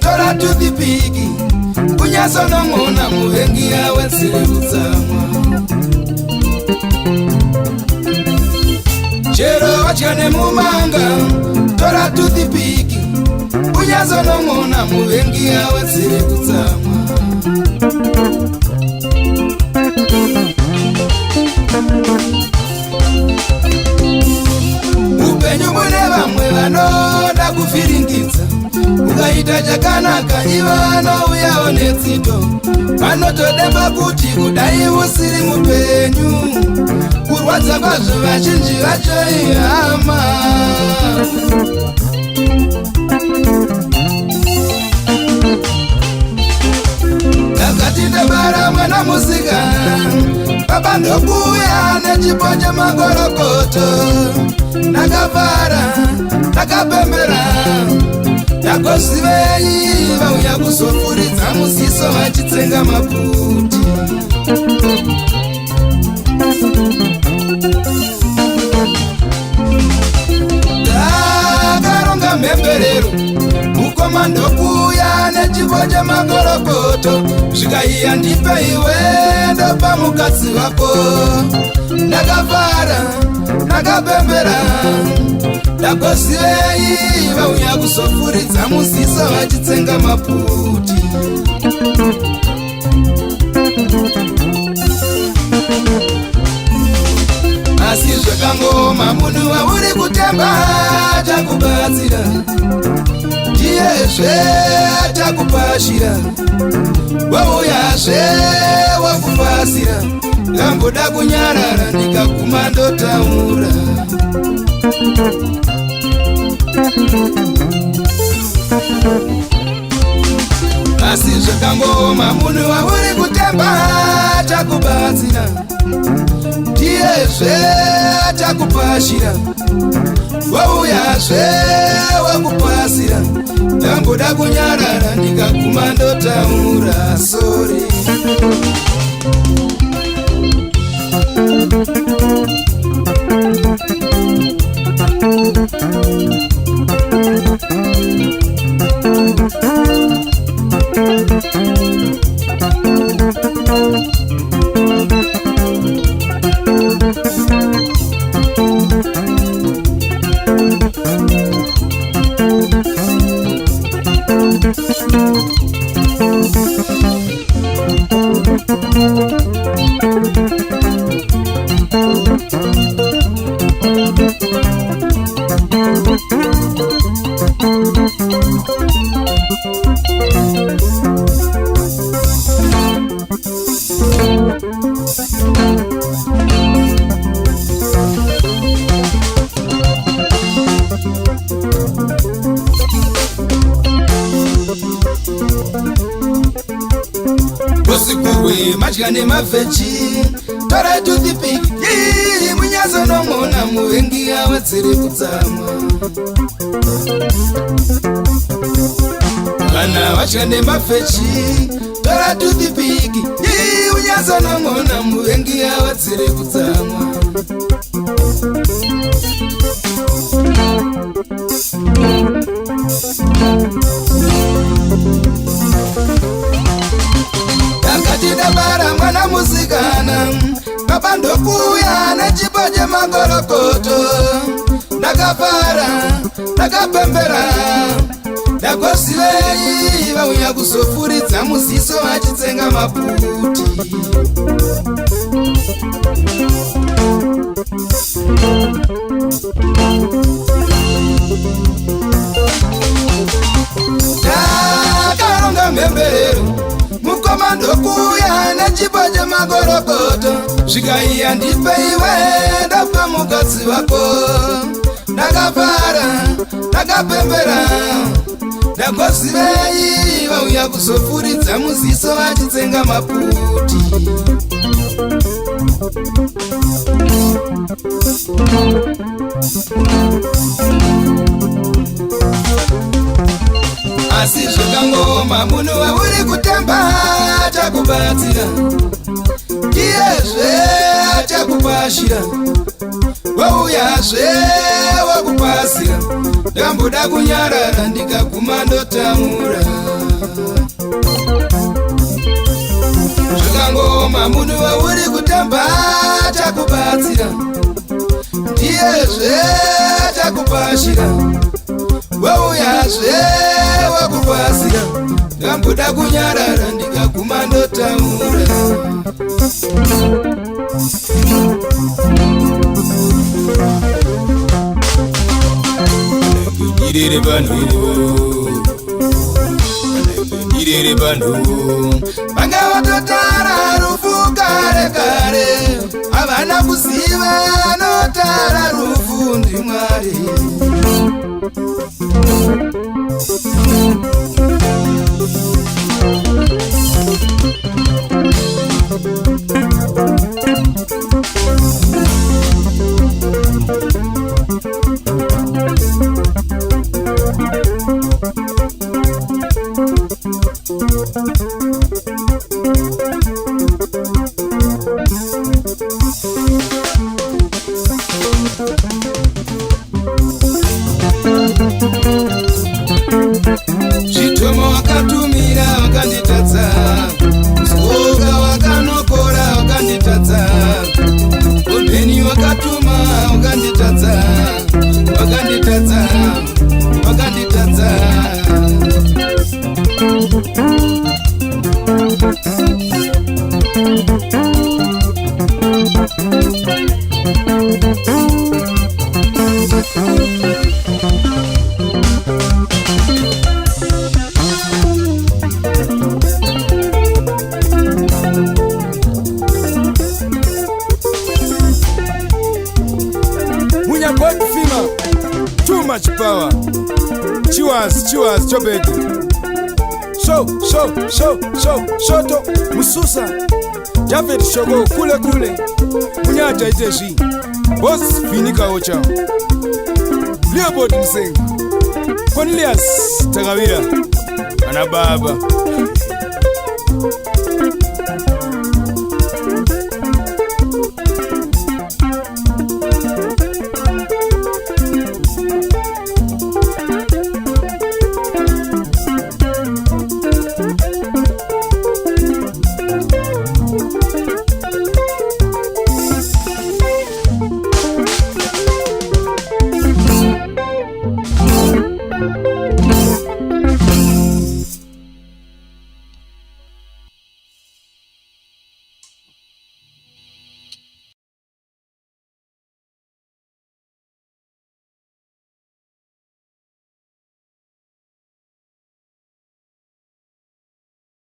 Tora to the pigi, kunyaso no mona muhengi yawe nsire kutsamwa. Chero wachane mumanga, tora to the pigi, kunyaso no mona muhengi yawe nsire kutsamwa. Upenyu mune vamwe vanoda kufiringidza, ukaita chakanaka ivano uyawo netsito, vanotodemba kuti kudai usiri mupenyu, kurwadza kwazvo vazhinji vacho ihama. Ndakati ndabara mwana musikana, baba ndokuya nechipo chamagorokoto, nakavara nakapembera, yakosivei vauya kuzofuridza musiso vachitsenga maputi. Ndakaronga mhemberero, mukoma ndokuya nechipo chamagorokoto, zvikaiya ndipe iwe ndopa mukadzi wako. Ndakavara nakapembera, yakosivei vauya kuzofuridza musiso vachitsenga maputi. Asi zvakangoma munhu wauri kutemba chakubatsira, ndiyezve chakupashira, wauyazve wakupasira, ngamboda kunyarara ndikaguma ndotaura. Asi zvakangoma munhu wauri kutemba chakubatsira, ndiyezve chakupashira, wauyazve wakupasira, ngamboda kunyarara ndikaguma ndotaura. Sorry. Majane mafechi, tora to the pig, munyaso no mona muhengi yawe tsiri kutsamwa. Vana vachane mafechi, tora to the pig, munyaso no mona muhengi yawe tsiri kutsamwa. Ndabara mwana musikana, baba ndokuya nechipo chamagorokoto, ndakavara ndakapembera, ndakosivei vauya kuzofuridza musiso vachitsenga maputi. Ndakaronga mhemberero, mukoma ndokuya nechipo chamagorokoto, zvikaiya ndipe iwe ndopa mukadzi wako. Ndakavara ndakapembera, ndakosivei vauya kuzofuridza musiso vachitsenga maputi. asi zvakangoma munhu wauri kutamba achakubatsira iyezve achakupashira wauyazve wakupasira ndamboda kunyarara ndikaguma ndotamura zvakangoma munhu wauri kutamba achakubatsira ndiyezve achakupashira wauyazve wakupasira ndamboda kunyarara ndikaguma ndotamura Irere bandu Banga watotara rufu kare kare Avana kusiva notara rufu ndi mwari Zvitomo wakatumira wakanditadza Skoga wakanokora wakanditadza Kompeni wakatuma wakanditadza Wakanditadza Wakanditadza Too much power. Cheers, chobedi. Shoto, mususa. Javet shogo, kule. Munyaja iteshi. Boss, finika ocha. Leopold Mseng. Cornelius, Tagawira. Anababa.